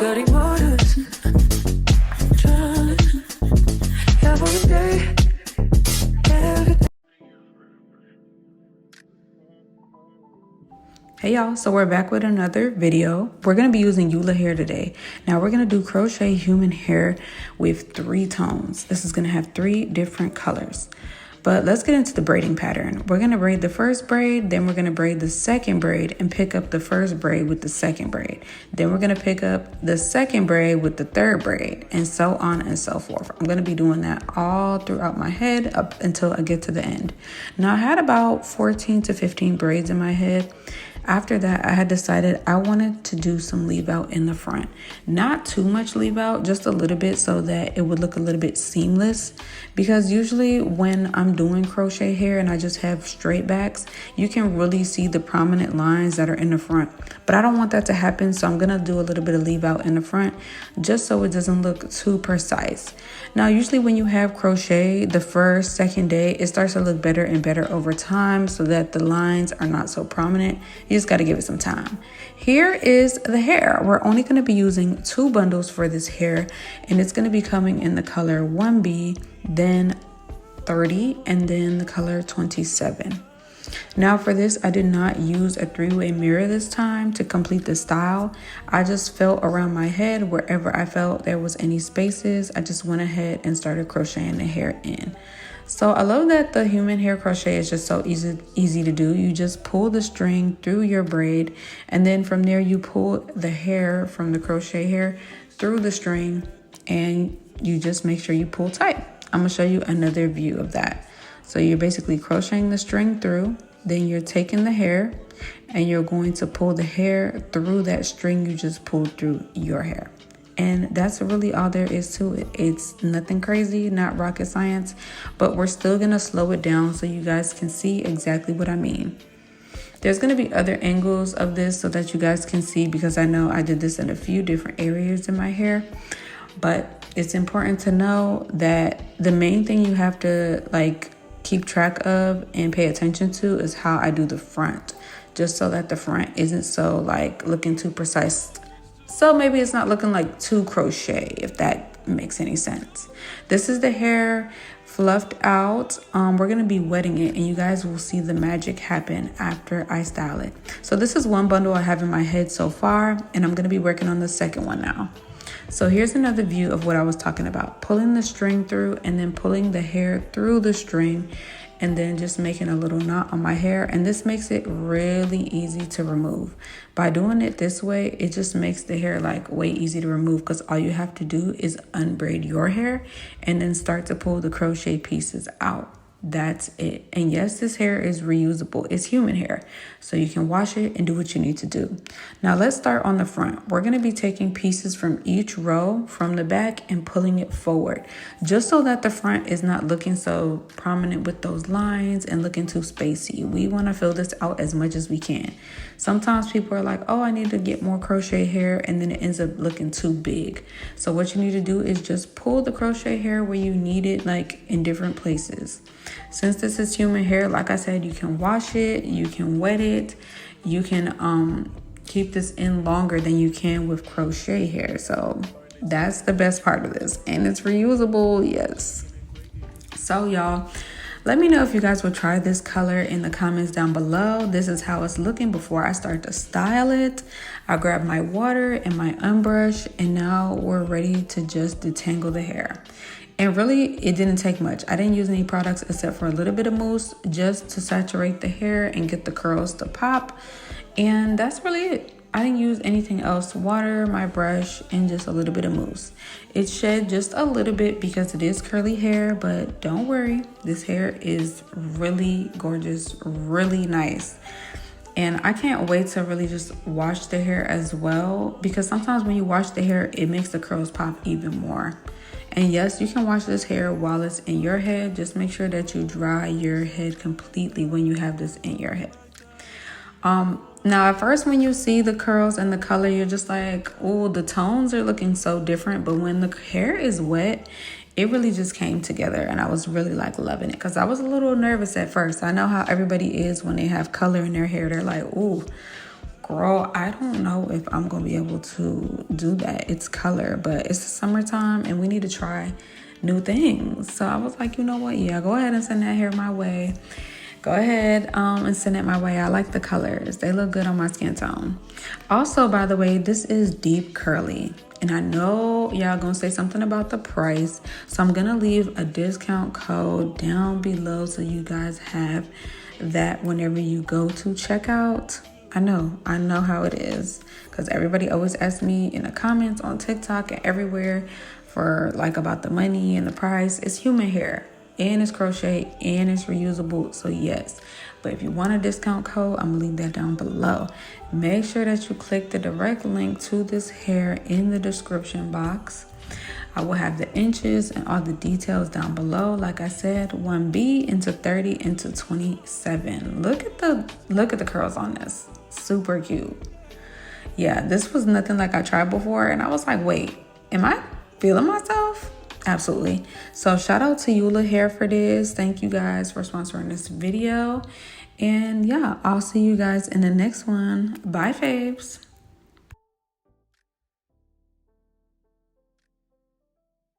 got emotions. Trying every day. Hey y'all, so we're back with another video. We're going to be using Ulahair today. Now we're going to do crochet human hair with 3 tones. This is going to have 3 different colors. But let's get into the braiding pattern. We're going to braid the first braid, then we're going to braid the second braid and pick up the first braid with the second braid. Then we're going to pick up the second braid with the third braid, and so on and so forth. I'm going to be doing that all throughout my head up until I get to the end. Now I had about 14 to 15 braids in my head. After that, I had decided I wanted to do some leave out in the front. Not too much leave out, just a little bit so that it would look a little bit seamless. Because usually when I'm doing crochet hair and I just have straight backs, you can really see the prominent lines that are in the front. But I don't want that to happen, so I'm going to do a little bit of leave out in the front just so it doesn't look too precise. Now, usually when you have crochet, the first, second day, it starts to look better and better over time so that the lines are not so prominent. You just got to give it some time. Here is the hair. We're only going to be using 2 bundles for this hair, and it's going to be coming in the color 1B, then 30, and then the color 27. Now for this, I did not use a 3-way mirror this time to complete the style. I just felt around my head wherever I felt there was any spaces. I just went ahead and started crocheting the hair in. So I love that the human hair crochet is just so easy to do. You just pull the string through your braid, and then from there you pull the hair from the crochet hair through the string, and you just make sure you pull tight. I'm gonna show you another view of that. So you're basically crocheting the string through, then you're taking the hair and you're going to pull the hair through that string you just pulled through your hair. And that's really all there is to it. It's nothing crazy, not rocket science, but we're still gonna slow it down so you guys can see exactly what I mean. There's gonna be other angles of this so that you guys can see, because I know I did this in a few different areas in my hair, but it's important to know that the main thing you have to keep track of and pay attention to is how I do the front, just so that the front isn't so looking too precise. So maybe it's not looking like too crochet, if that makes any sense. This is the hair fluffed out. We're gonna be wetting it, and you guys will see the magic happen after I style it. So this is one bundle I have in my head so far, and I'm gonna be working on the second one now. So here's another view of what I was talking about. Pulling the string through and then pulling the hair through the string, and then just making a little knot on my hair. And this makes it really easy to remove. By doing it this way, it just makes the hair way easy to remove, because all you have to do is unbraid your hair and then start to pull the crochet pieces out. That's it. And yes, this hair is reusable. It's human hair, so you can wash it and do what you need to do. Now let's start on the front. We're going to be taking pieces from each row from the back and pulling it forward, just so that the front is not looking so prominent with those lines and looking too spacey. We want to fill this out as much as we can. Sometimes people are like, oh, I need to get more crochet hair, and then it ends up looking too big. So what you need to do is just pull the crochet hair where you need it, in different places. Since this is human hair, like I said, you can wash it, you can wet it, you can keep this in longer than you can with crochet hair. So that's the best part of this, and it's reusable. Yes. So y'all, let me know if you guys would try this color in the comments down below. This is how it's looking before I start to style it. I grabbed my water and my unbrush, and now we're ready to just detangle the hair. And really, it didn't take much. I didn't use any products except for a little bit of mousse just to saturate the hair and get the curls to pop. And that's really it. I didn't use anything else. Water, my brush, and just a little bit of mousse. It shed just a little bit because it is curly hair, but don't worry. This hair is really gorgeous, really nice. And I can't wait to really just wash the hair as well, because sometimes when you wash the hair, it makes the curls pop even more. And yes, you can wash this hair while it's in your head. Just make sure that you dry your head completely when you have this in your head. Now at first when you see the curls and the color, you're just like, oh, the tones are looking so different. But when the hair is wet, it really just came together, and I was really loving it, because I was a little nervous at first. I know how everybody is when they have color in their hair. They're like, ooh, girl, I don't know if I'm gonna be able to do that. It's color, but it's the summertime and we need to try new things. So I was like, you know what? Yeah, go ahead and send that hair my way. Go ahead and send it my way. I like the colors. They look good on my skin tone. Also, by the way, this is deep curly. And I know y'all gonna say something about the price. So I'm gonna leave a discount code down below so you guys have that whenever you go to checkout. I know how it is. Because everybody always asks me in the comments on TikTok and everywhere for like about the money and the price. It's human hair. And it's crochet and it's reusable, so yes. But if you want a discount code, I'm gonna leave that down below. Make sure that you click the direct link to this hair in the description box. I will have the inches and all the details down below. Like I said, 1B into 30 into 27. Look at the curls on this. Super cute. Yeah, this was nothing like I tried before, and I was like, wait, am I feeling myself? Absolutely. So shout out to Ulahair for this. Thank you guys for sponsoring this video. And yeah, I'll see you guys in the next one. Bye, faves.